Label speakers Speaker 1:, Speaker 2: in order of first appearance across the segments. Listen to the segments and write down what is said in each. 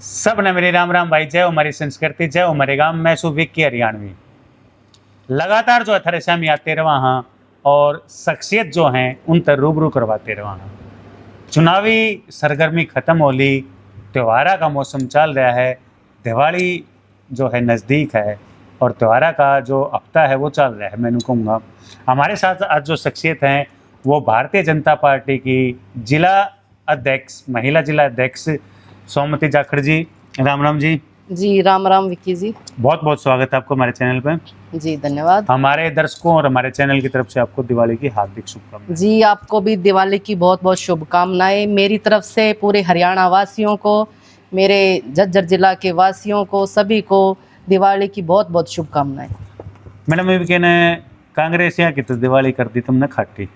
Speaker 1: सब ने मेरी राम राम भाई। जय हमारी संस्कृति, जय हमारे गांव। मैं विक्की हरियाणवी। लगातार जो है थरेसा में आते रहा हाँ और शख्सियत जो हैं उन तर रूबरू करवाते रहा हाँ। चुनावी सरगर्मी खत्म हो ली, त्योहारा का मौसम चल रहा है, दिवाली जो है नज़दीक है और त्योहारा का जो हफ्ता है वो चल रहा है। मैं कहूँगा हमारे साथ आज जो शख्सियत हैं वो भारतीय जनता पार्टी की जिला अध्यक्ष, महिला जिला अध्यक्ष सोमती जाखड़ जी। राम राम जी।
Speaker 2: जी राम राम विक्की जी,
Speaker 1: बहुत बहुत स्वागत है आपको हमारे चैनल पे।
Speaker 2: जी धन्यवाद।
Speaker 1: हमारे दर्शकों और हमारे चैनल की तरफ से आपको दिवाली की हार्दिक शुभकामनाएं।
Speaker 2: जी आपको भी दिवाली की बहुत बहुत शुभकामनाएं मेरी तरफ से। पूरे हरियाणा वासियों को, मेरे झज्जर जिला के वासियों को, सभी को दिवाली की बहुत बहुत शुभकामनाएं।
Speaker 1: मैडम ये भी कहना है कांग्रेस यहाँ की तो दिवाली कर दी तुमने खाटी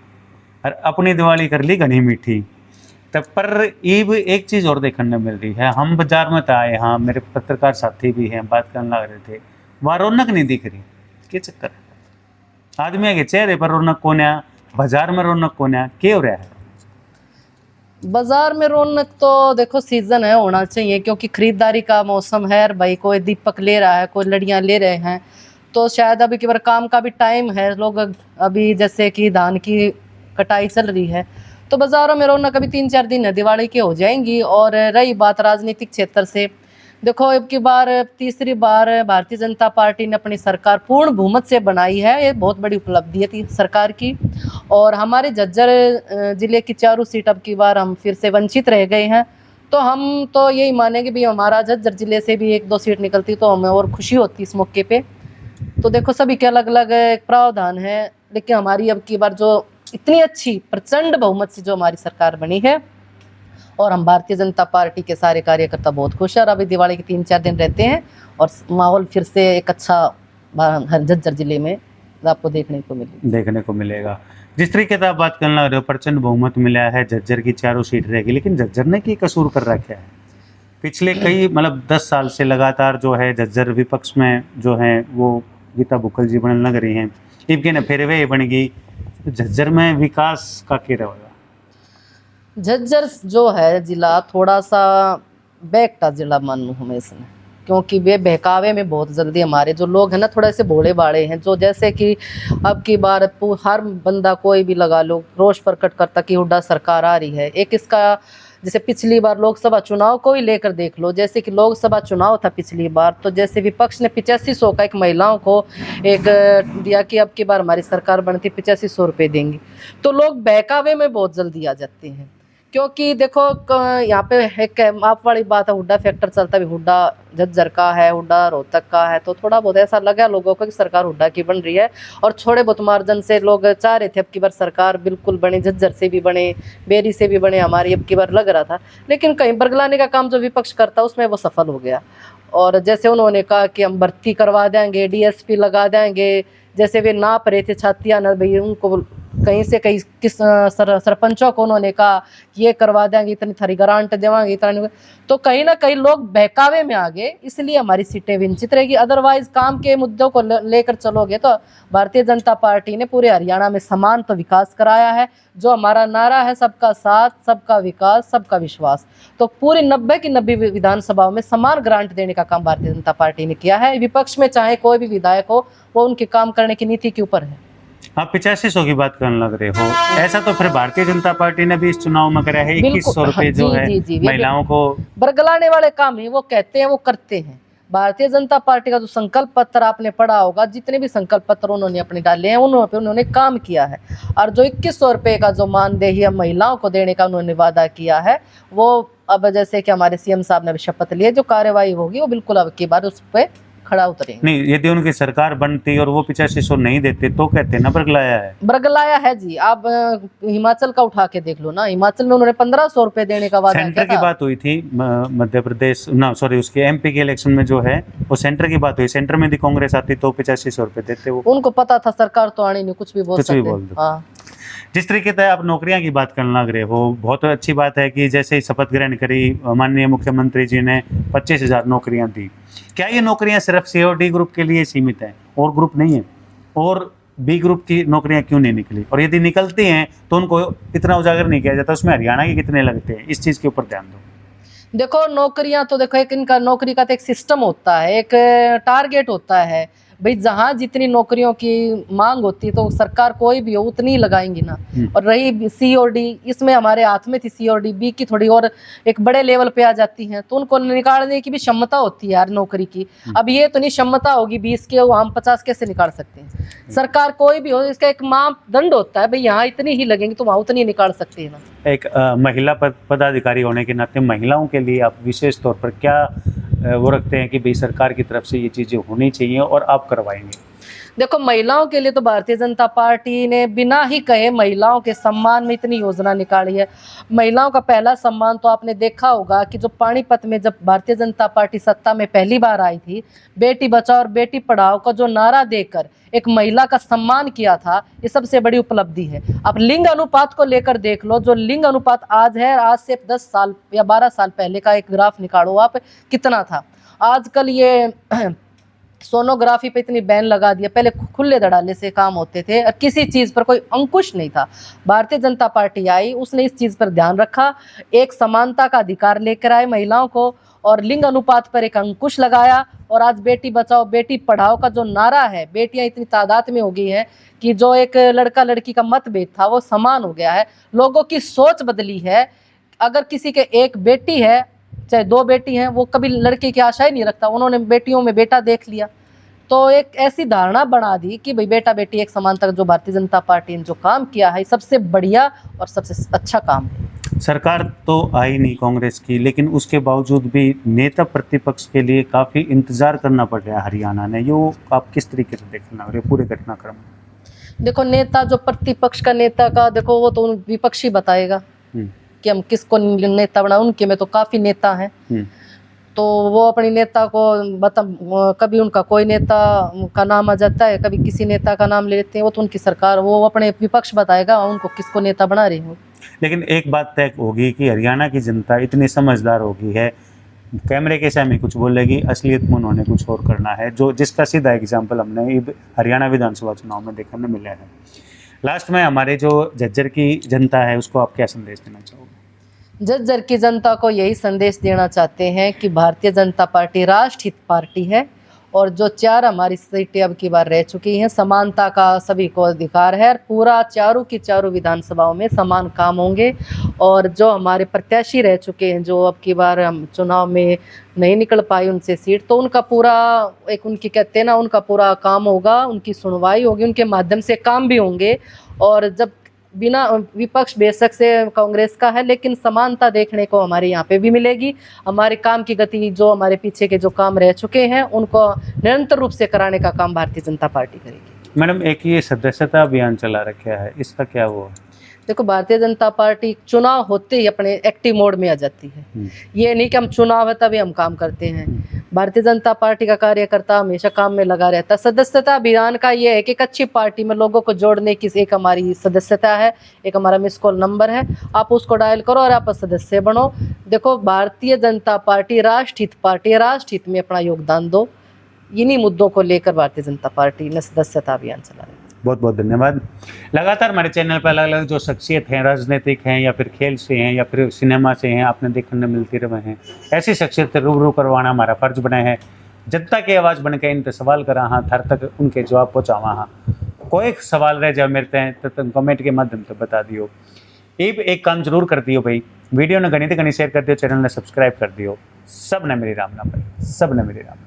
Speaker 1: और अपनी दिवाली कर ली घनी मीठी। तब पर ये भी एक चीज़ और देखने मिल रही है, हम बाजार में तो आए हाँ, मेरे पत्रकार साथी भी हैं, बात करने लग रहे थे, वहाँ रौनक नहीं दिख रही। क्या चक्कर है? आदमी के चेहरे पर रौनक कौन है, बाजार में रौनक कौन है, क्या हो रहा है?
Speaker 2: बाजार में रौनक तो देखो सीजन है, होना चाहिए क्योंकि खरीदारी का मौसम है। भाई कोई दीपक ले रहा है, कोई लड़ियाँ ले रहे हैं, तो शायद अभी के बार काम का भी टाइम है। लोग अभी जैसे कि धान की कटाई चल रही है तो बाजारों में रौनक अभी 3-4 दिन है, दिवाली के हो जाएंगी। और रही बात राजनीतिक क्षेत्र से, देखो अब की बार तीसरी बार भारतीय जनता पार्टी ने अपनी सरकार पूर्ण बहुमत से बनाई है। ये बहुत बड़ी उपलब्धि है सरकार की। और हमारे झज्जर जिले की चारों सीट अब की बार हम फिर से वंचित रह गए हैं, तो हम तो यही मानेंगे भी हमारा झज्जर जिले से भी 1-2 सीट निकलती तो हमें और खुशी होती इस मौके पे। तो देखो सभी के अलग अलग प्रावधान है, लेकिन हमारी अब की बार जो इतनी अच्छी प्रचंड बहुमत से जो हमारी सरकार बनी है और हम भारतीय जनता पार्टी के सारे कार्यकर्ता बहुत खुश है। और अभी दिवाली के 3-4 दिन रहते हैं और माहौल फिर से एक अच्छा झज्जर जिले में आपको देखने को मिलेगा।
Speaker 1: जिस तरीके से आप बात करने लग रहे हो, प्रचंड बहुमत मिला है, झज्जर की चारों सीट रहेगी, लेकिन झज्जर ने की कसूर कर रखा है? पिछले कई 10 साल से लगातार जो है झज्जर विपक्ष में जो है वो गीता बुक्कल जी बनने लग रही हैं, इनके न फिर वे बन गई। झज्जर में विकास का क्या रहेगा?
Speaker 2: झज्जर जो है जिला थोड़ा सा बैकटा जिला मानूं हमें इसमें, क्योंकि वे बहकावे में बहुत जल्दी हमारे जो लोग हैं ना थोड़े से भोले बाड़े हैं। जो जैसे कि अब की बार हर बंदा कोई भी लगा लो रोष प्रकट करता कि हुड्डा सरकार आ रही है। एक इसका जैसे पिछली बार लोकसभा चुनाव को ही लेकर देख लो, जैसे कि लोकसभा चुनाव था पिछली बार, तो जैसे विपक्ष ने 8500 का एक महिलाओं को एक दिया कि अब की बार हमारी सरकार बनती 8500 रुपये देंगी, तो लोग बहकावे में बहुत जल्दी आ जाते हैं। क्योंकि देखो यहाँ पे एक आप वाली बात है, हुड्डा फैक्टर चलता भी, हुड्डा झज्जर का है, हुड्डा रोहतक का है, तो थोड़ा बहुत ऐसा लगा लोगों को कि सरकार हुड्डा की बन रही है। और थोड़े बहुत मार्जिन से लोग चाह रहे थे अब की बार सरकार बिल्कुल बने, झज्जर से भी बने, बेरी से भी बने, हमारी अब की बार लग रहा था। लेकिन कहीं बरगलाने का काम जो विपक्ष करता उसमें वो सफल हो गया। और जैसे उन्होंने कहा कि हम भर्ती करवा देंगे, DSP लगा देंगे, जैसे वे नाप रहे थे छातियाँ न भाई, उनको कहीं से कहीं किस सरपंचों को उन्होंने कहा कि ये करवा देंगे, इतनी थारी ग्रांट देवांगे, इतना, तो कहीं ना कहीं लोग बहकावे में आ गए, इसलिए हमारी सीटें वंचित रहेगी। अदरवाइज काम के मुद्दों को लेकर चलोगे तो भारतीय जनता पार्टी ने पूरे हरियाणा में समान तो विकास कराया है। जो हमारा नारा है सबका साथ, सबका विकास, सबका विश्वास, तो पूरी 90 की 90 विधानसभाओं में समान ग्रांट देने का काम भारतीय जनता पार्टी ने किया है। विपक्ष में चाहे कोई भी विधायक हो, वो उनके काम करने की नीति के ऊपर है।
Speaker 1: आप 8500 की बात करने लग रहे हो, ऐसा तो फिर भारतीय जनता पार्टी ने भी इस चुनाव में करा है। 2100 रुपये जो है महिलाओं को
Speaker 2: बरगलाने वाले काम है, वो कहते हैं वो करते हैं। भारतीय जनता पार्टी का जो संकल्प पत्र आपने पढ़ा होगा, जितने भी संकल्प पत्र उन्होंने अपने डाले हैं उन्होंने काम किया है। और जो 2100 रुपये का जो मानदेय महिलाओं को देने का उन्होंने वादा किया है, वो अब जैसे कि हमारे CM साहब ने भी शपथ ली है, जो कार्यवाही होगी वो बिल्कुल अब की बार उस पर खड़ा उतरेंगे।
Speaker 1: नहीं, यदि उनकी सरकार बनती और वो 8500 नहीं देते तो कहते ना बरगलाया है।
Speaker 2: बरगलाया है जी। आप हिमाचल का उठा के देख लो ना, हिमाचल में उन्होंने 1500 रुपये देने का वादा किया था।
Speaker 1: सेंटर की बात हुई थी मध्य प्रदेश ना, सॉरी, उसके MP के इलेक्शन में जो है वो सेंटर की बात हुई। सेंटर में भी कांग्रेस आती तो 8500 रुपये देते। वो उनको
Speaker 2: पता था सरकार तो आनी नहीं, कुछ भी बोल
Speaker 1: हाँ। जिस तरीके से आप नौकरियां की बात करने लग रहे हो, बहुत अच्छी बात है कि जैसे ही शपथ ग्रहण करी माननीय मुख्यमंत्री जी ने 25,000 नौकरियां दी। क्या ये नौकरियां सिर्फ COD ग्रुप के लिए सीमित हैं और ग्रुप नहीं है? और B ग्रुप की नौकरियां क्यों नहीं निकली? और यदि निकलती हैं तो उनको इतना उजागर नहीं किया जाता? उसमें हरियाणा के कितने लगते हैं? इस चीज़ के ऊपर ध्यान दो।
Speaker 2: देखो नौकरियां तो देखो, एक इनका नौकरी का तो एक सिस्टम होता है, एक टारगेट होता है भाई, जहां जितनी नौकरियों की मांग होती है तो सरकार कोई भी हो उतनी ही लगाएंगी ना। और रही सी और डी, इसमें हमारे हाथ में थी सी और डी, बी की थोड़ी और एक बड़े लेवल पे आ जाती हैं तो उनको निकालने की भी क्षमता होती है यार नौकरी की। अब ये तो नहीं क्षमता होगी 20 की, वो हम 50 कैसे निकाल सकते हैं। सरकार कोई भी हो, इसका एक मापदंड होता है भाई, यहाँ इतनी ही लगेंगी तो वहाँ उतनी निकाल सकते हैं ना।
Speaker 1: एक महिला पदाधिकारी होने के नाते महिलाओं के लिए आप विशेष तौर पर क्या वो रखते हैं कि भाई सरकार की तरफ से ये चीज़ें होनी चाहिए और आप करवाएंगे?
Speaker 2: देखो महिलाओं के लिए तो भारतीय जनता पार्टी ने बिना ही कहे महिलाओं के सम्मान में इतनी योजना निकाली है। महिलाओं का पहला सम्मान तो आपने देखा होगा कि जो पानीपत में जब भारतीय जनता पार्टी सत्ता में पहली बार आई थी, बेटी बचाओ और बेटी पढ़ाओ का जो नारा देकर एक महिला का सम्मान किया था, ये सबसे बड़ी उपलब्धि है। अब लिंग अनुपात को लेकर देख लो, जो लिंग अनुपात आज है, आज से 10 साल या 12 साल पहले का एक ग्राफ निकालो आप, कितना था। आजकल ये सोनोग्राफी पे इतनी बैन लगा दिया, पहले खुले धड़ाले से काम होते थे और किसी चीज़ पर कोई अंकुश नहीं था। भारतीय जनता पार्टी आई, उसने इस चीज़ पर ध्यान रखा, एक समानता का अधिकार लेकर आए महिलाओं को और लिंग अनुपात पर एक अंकुश लगाया। और आज बेटी बचाओ बेटी पढ़ाओ का जो नारा है, बेटियां इतनी तादाद में हो गई है कि जो एक लड़का लड़की का मतभेद था वो समान हो गया है। लोगों की सोच बदली है। अगर किसी के एक बेटी है चाहे 2 बेटी हैं, वो कभी लड़के की आशा ही नहीं रखता, उन्होंने बेटियों में बेटा देख लिया। तो एक ऐसी धारणा बना दी कि भाई बेटा बेटी एक समानता, जो भारतीय जनता पार्टी ने जो काम किया है सबसे बढ़िया और सबसे अच्छा काम है।
Speaker 1: सरकार तो आई नहीं कांग्रेस की, लेकिन उसके बावजूद भी नेता प्रतिपक्ष के लिए काफ़ी इंतजार करना पड़ रहा है हरियाणा ने। यो आप किस तरीके से देखना हो रहे पूरे घटनाक्रम?
Speaker 2: देखो नेता, जो प्रतिपक्ष का नेता का देखो वो तो विपक्षी बताएगा कि हम किसको नेता बना। उनके में तो काफी नेता हैं, तो वो अपनी नेता को बता, कभी उनका कोई नेता का नाम आ जाता है, कभी किसी नेता का नाम ले लेते हैं, वो तो उनकी सरकार, वो अपने विपक्ष बताएगा उनको किसको नेता बना रही हो।
Speaker 1: लेकिन एक बात तय होगी कि हरियाणा की जनता इतनी समझदार होगी है, कैमरे के सामने कुछ बोलेगी, असलियत में उन्होंने कुछ और करना है, जो जिसका सीधा एग्जाम्पल हमने हरियाणा विधानसभा चुनाव में देखने में मिला है। लास्ट में हमारे जो झज्जर की जनता है उसको आप क्या संदेश देना चाहोगे?
Speaker 2: झज्जर की जनता को यही संदेश देना चाहते हैं कि भारतीय जनता पार्टी राष्ट्रहित पार्टी है और जो 4 हमारी सीटें अब की बार रह चुकी हैं, समानता का सभी को अधिकार है। पूरा चारों की चारों विधानसभाओं में समान काम होंगे और जो हमारे प्रत्याशी रह चुके हैं, जो अब की बार हम चुनाव में नहीं निकल पाई उनसे सीट, तो उनका पूरा एक उनकी कहते हैं ना, उनका पूरा काम होगा, उनकी सुनवाई होगी, उनके माध्यम से काम भी होंगे। और जब बिना विपक्ष बेशक से कांग्रेस का है, लेकिन समानता देखने को हमारे यहाँ पे भी मिलेगी। हमारे काम की गति, जो हमारे पीछे के जो काम रह चुके हैं उनको निरंतर रूप से कराने का काम भारतीय जनता पार्टी करेगी।
Speaker 1: मैडम, एक ये सदस्यता अभियान चला रखा है, इसका क्या हुआ?
Speaker 2: देखो भारतीय जनता पार्टी चुनाव होते ही अपने एक्टिव मोड में आ जाती है। ये नहीं कि हम चुनाव है तभी हम काम करते हैं। भारतीय जनता पार्टी का कार्यकर्ता हमेशा काम में लगा रहता है। सदस्यता अभियान का ये है कि एक अच्छी पार्टी में लोगों को जोड़ने की एक हमारी सदस्यता है, एक हमारा मिस कॉल नंबर है, आप उसको डायल करो और आप सदस्य बनो। देखो भारतीय जनता पार्टी राष्ट्रहित पार्टी है, राष्ट्रहित में अपना योगदान दो। इन्हीं मुद्दों को लेकर भारतीय जनता पार्टी ने सदस्यता अभियान चला है।
Speaker 1: बहुत बहुत धन्यवाद। लगातार हमारे चैनल पर अलग अलग जो शख्सियत हैं, राजनीतिक हैं या फिर खेल से हैं या फिर सिनेमा से हैं, आपने देखने मिलती रहे हैं। ऐसी शख्सियत से रूबरू करवाना हमारा फर्ज बने हैं। जनता की आवाज़ बन के इन पर सवाल करा हाँ, थर तक उनके जवाब पहुँचावा हाँ। कोई सवाल रह जाए मिलते हैं तो तुम कमेंट के माध्यम से बता दियो। एक काम जरूर कर दियो भाई, वीडियो ने घनी शेयर कर दियो, चैनल ने सब्सक्राइब कर दियो। सब ने मेरी राम नाम, सब ने मेरी राम।